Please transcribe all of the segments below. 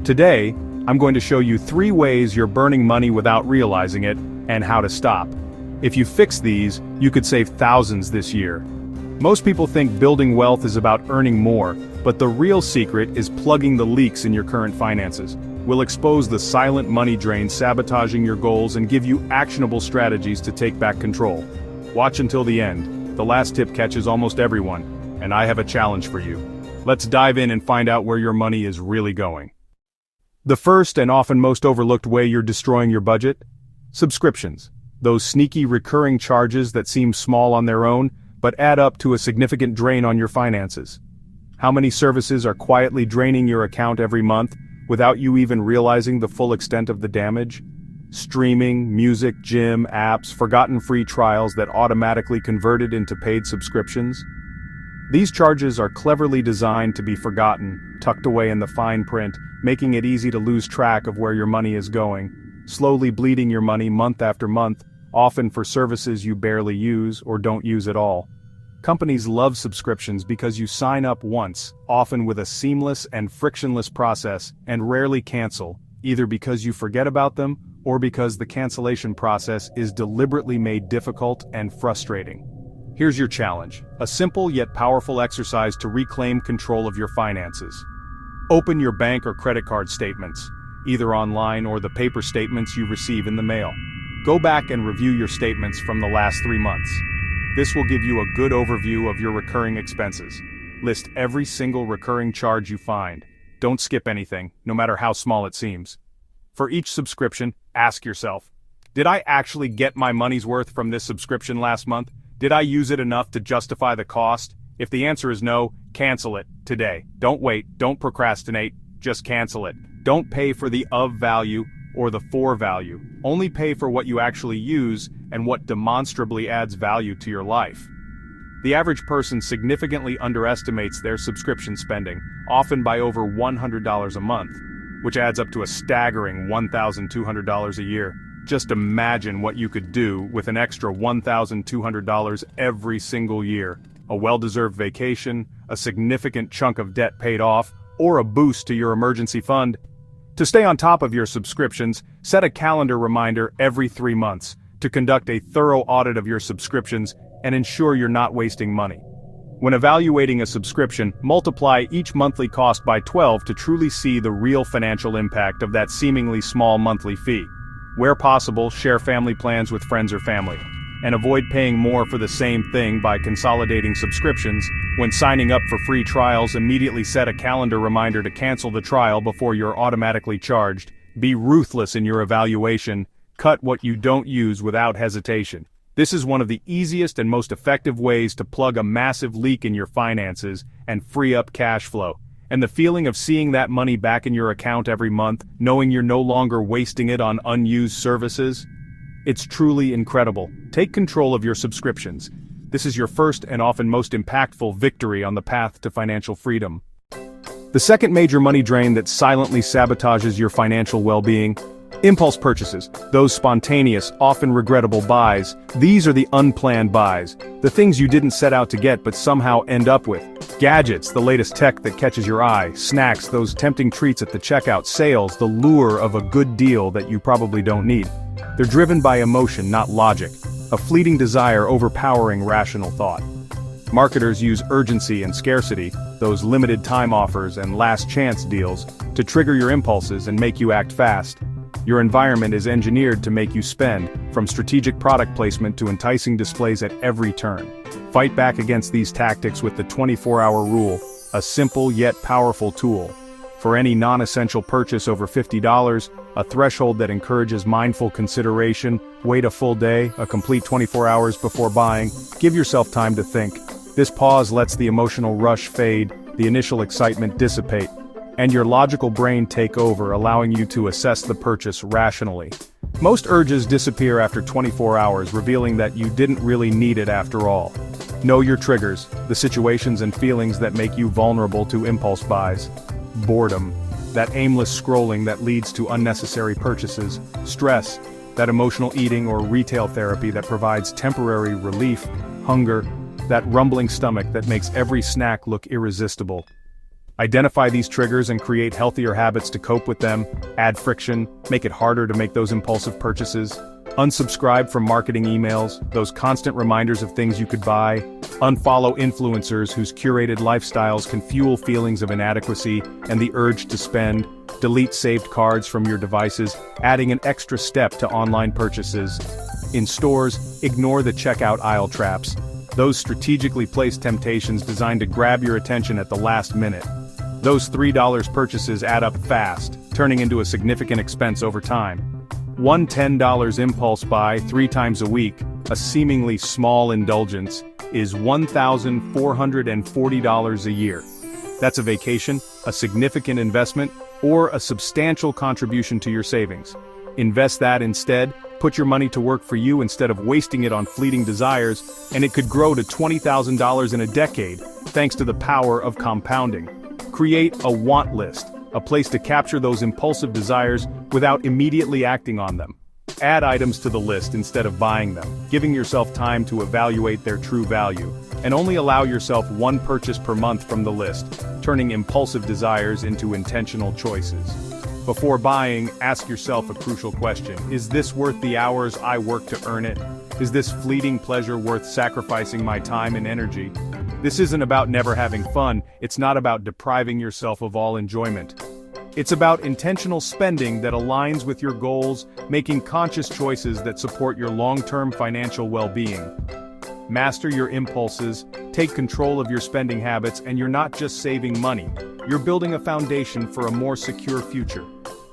Today, I'm going to show you 3 ways you're burning money without realizing it, and how to stop. If you fix these, you could save thousands this year. Most people think building wealth is about earning more, but the real secret is plugging the leaks in your current finances. We'll expose the silent money drain sabotaging your goals and give you actionable strategies to take back control. Watch until the end. The last tip catches almost everyone, and I have a challenge for you. Let's dive in and find out where your money is really going. The first and often most overlooked way you're destroying your budget? Subscriptions. Those sneaky recurring charges that seem small on their own, but add up to a significant drain on your finances. How many services are quietly draining your account every month, without you even realizing the full extent of the damage? Streaming, music, gym, apps, forgotten free trials that automatically converted into paid subscriptions? These charges are cleverly designed to be forgotten, tucked away in the fine print, making it easy to lose track of where your money is going, slowly bleeding your money month after month, often for services you barely use or don't use at all. Companies love subscriptions because you sign up once, often with a seamless and frictionless process, and rarely cancel, either because you forget about them or because the cancellation process is deliberately made difficult and frustrating. Here's your challenge, a simple yet powerful exercise to reclaim control of your finances. Open your bank or credit card statements, either online or the paper statements you receive in the mail. Go back and review your statements from the last 3 months. This will give you a good overview of your recurring expenses. List every single recurring charge you find. Don't skip anything, no matter how small it seems. For each subscription, ask yourself, did I actually get my money's worth from this subscription last month? Did I use it enough to justify the cost? If the answer is no, cancel it today. Don't wait, don't procrastinate, just cancel it. Don't pay for the of value or the for value. Only pay for what you actually use and what demonstrably adds value to your life. The average person significantly underestimates their subscription spending, often by over $100 a month, which adds up to a staggering $1,200 a year. Just imagine what you could do with an extra $1,200 every single year. A well-deserved vacation, a significant chunk of debt paid off, or a boost to your emergency fund. To stay on top of your subscriptions, set a calendar reminder every 3 months to conduct a thorough audit of your subscriptions and ensure you're not wasting money. When evaluating a subscription, multiply each monthly cost by 12 to truly see the real financial impact of that seemingly small monthly fee. Where possible, share family plans with friends or family, and avoid paying more for the same thing by consolidating subscriptions. When signing up for free trials, immediately set a calendar reminder to cancel the trial before you're automatically charged. Be ruthless in your evaluation. Cut what you don't use without hesitation. This is one of the easiest and most effective ways to plug a massive leak in your finances and free up cash flow. And the feeling of seeing that money back in your account every month, knowing you're no longer wasting it on unused services? It's truly incredible. Take control of your subscriptions. This is your first and often most impactful victory on the path to financial freedom. The second major money drain that silently sabotages your financial well-being: impulse purchases. Those spontaneous, often regrettable buys. These are the unplanned buys. The things you didn't set out to get but somehow end up with. Gadgets, the latest tech that catches your eye. Snacks, those tempting treats at the checkout. Sales, the lure of a good deal that you probably don't need. They're driven by emotion, not logic. A fleeting desire overpowering rational thought. Marketers use urgency and scarcity, those limited time offers and last chance deals, to trigger your impulses and make you act fast. Your environment is engineered to make you spend, from strategic product placement to enticing displays at every turn. Fight back against these tactics with the 24-hour rule, a simple yet powerful tool. For any non-essential purchase over $50, a threshold that encourages mindful consideration, wait a full day, a complete 24 hours before buying. Give yourself time to think. This pause lets the emotional rush fade, the initial excitement dissipate, and your logical brain take over, allowing you to assess the purchase rationally. Most urges disappear after 24 hours, revealing that you didn't really need it after all. Know your triggers, the situations and feelings that make you vulnerable to impulse buys. Boredom, that aimless scrolling that leads to unnecessary purchases. Stress, that emotional eating or retail therapy that provides temporary relief. Hunger, that rumbling stomach that makes every snack look irresistible. Identify these triggers and create healthier habits to cope with them. Add friction, make it harder to make those impulsive purchases. Unsubscribe from marketing emails, those constant reminders of things you could buy. Unfollow influencers whose curated lifestyles can fuel feelings of inadequacy and the urge to spend. Delete saved cards from your devices, adding an extra step to online purchases. In stores, ignore the checkout aisle traps, those strategically placed temptations designed to grab your attention at the last minute. Those $3 purchases add up fast, turning into a significant expense over time. One $10 impulse buy 3 times a week, a seemingly small indulgence, is $1,440 a year. That's a vacation, a significant investment, or a substantial contribution to your savings. Invest that instead, put your money to work for you instead of wasting it on fleeting desires, and it could grow to $20,000 in a decade, thanks to the power of compounding. Create a want list, a place to capture those impulsive desires without immediately acting on them. Add items to the list instead of buying them, giving yourself time to evaluate their true value, and only allow yourself one purchase per month from the list, turning impulsive desires into intentional choices. Before buying, ask yourself a crucial question. Is this worth the hours I work to earn it? Is this fleeting pleasure worth sacrificing my time and energy? This isn't about never having fun, it's not about depriving yourself of all enjoyment. It's about intentional spending that aligns with your goals, making conscious choices that support your long-term financial well-being. Master your impulses, take control of your spending habits, and you're not just saving money, you're building a foundation for a more secure future.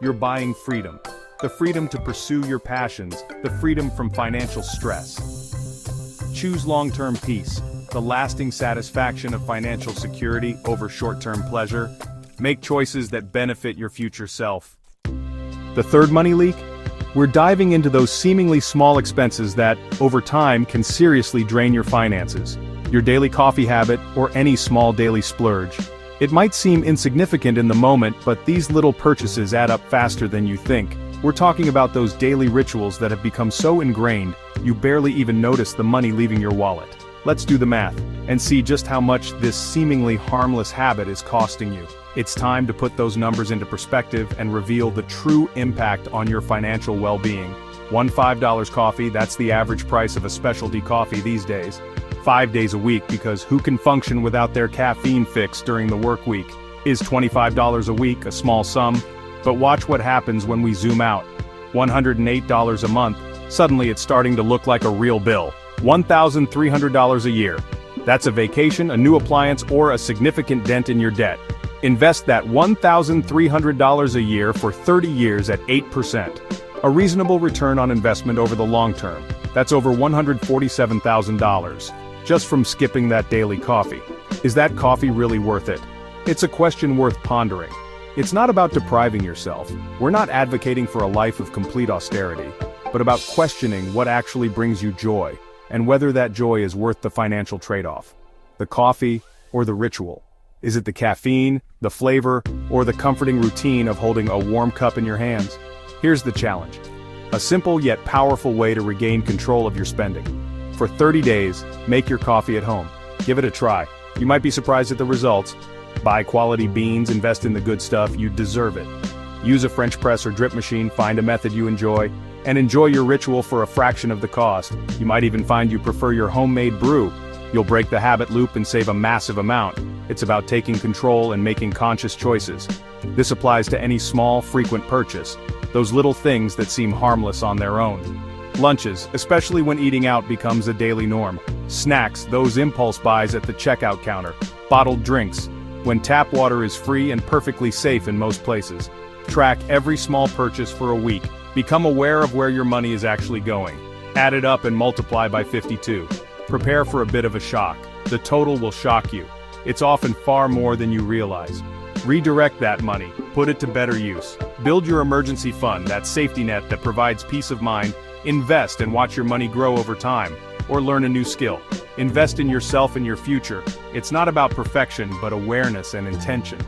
You're buying freedom. The freedom to pursue your passions, the freedom from financial stress. Choose long-term peace, the lasting satisfaction of financial security over short-term pleasure. Make choices that benefit your future self. The third money leak? We're diving into those seemingly small expenses that, over time, can seriously drain your finances. Your daily coffee habit, or any small daily splurge. It might seem insignificant in the moment, but these little purchases add up faster than you think. We're talking about those daily rituals that have become so ingrained, you barely even notice the money leaving your wallet. Let's do the math, and see just how much this seemingly harmless habit is costing you. It's time to put those numbers into perspective and reveal the true impact on your financial well-being. One $5 coffee, that's the average price of a specialty coffee these days. 5 days a week, because who can function without their caffeine fix during the work week? Is $25 a week a small sum? But watch what happens when we zoom out. $108 a month, suddenly it's starting to look like a real bill. $1,300 a year. That's a vacation, a new appliance, or a significant dent in your debt. Invest that $1,300 a year for 30 years at 8%. A reasonable return on investment over the long term. That's over $147,000. Just from skipping that daily coffee. Is that coffee really worth it? It's a question worth pondering. It's not about depriving yourself. We're not advocating for a life of complete austerity, but about questioning what actually brings you joy, and whether that joy is worth the financial trade-off. The coffee or the ritual? Is it the caffeine, the flavor, or the comforting routine of holding a warm cup in your hands? Here's the challenge. A simple yet powerful way to regain control of your spending. For 30 days, make your coffee at home. Give it a try. You might be surprised at the results. Buy quality beans, invest in the good stuff, you deserve it. Use a French press or drip machine, find a method you enjoy, and enjoy your ritual for a fraction of the cost. You might even find you prefer your homemade brew. You'll break the habit loop and save a massive amount. It's about taking control and making conscious choices. This applies to any small, frequent purchase. Those little things that seem harmless on their own. Lunches, especially when eating out becomes a daily norm. Snacks, those impulse buys at the checkout counter. Bottled drinks, when tap water is free and perfectly safe in most places. Track every small purchase for a week. Become aware of where your money is actually going. Add it up and multiply by 52. Prepare for a bit of a shock. The total will shock you. It's often far more than you realize. Redirect that money, put it to better use. Build your emergency fund, that safety net that provides peace of mind. Invest and watch your money grow over time. Or learn a new skill. Invest in yourself and your future. It's not about perfection, but awareness and intention.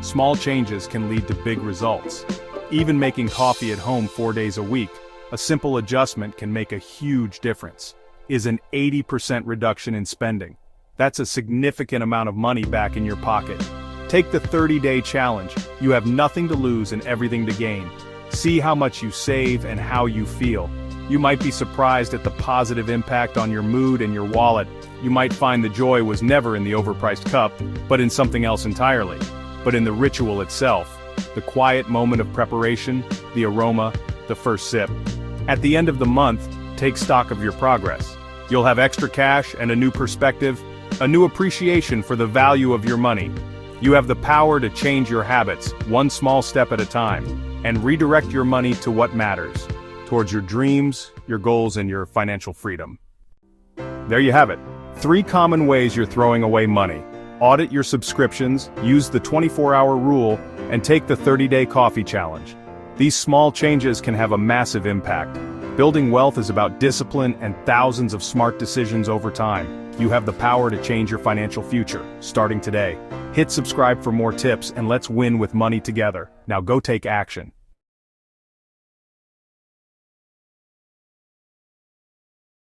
Small changes can lead to big results. Even making coffee at home 4 days a week, a simple adjustment can make a huge difference. Is an 80% reduction in spending. That's a significant amount of money back in your pocket. Take the 30-day challenge. You have nothing to lose and everything to gain. See how much you save and how you feel. You might be surprised at the positive impact on your mood and your wallet. You might find the joy was never in the overpriced cup, but in something else entirely. But in the ritual itself, the quiet moment of preparation, the aroma, the first sip. At the end of the month, take stock of your progress. You'll have extra cash and a new perspective, a new appreciation for the value of your money. You have the power to change your habits, one small step at a time, and redirect your money to what matters, towards your dreams, your goals, and your financial freedom. There you have it. 3 common ways you're throwing away money. Audit your subscriptions, use the 24-hour rule, and take the 30-day coffee challenge. These small changes can have a massive impact. Building wealth is about discipline and thousands of smart decisions over time. You have the power to change your financial future, starting today. Hit subscribe for more tips and let's win with money together. Now go take action.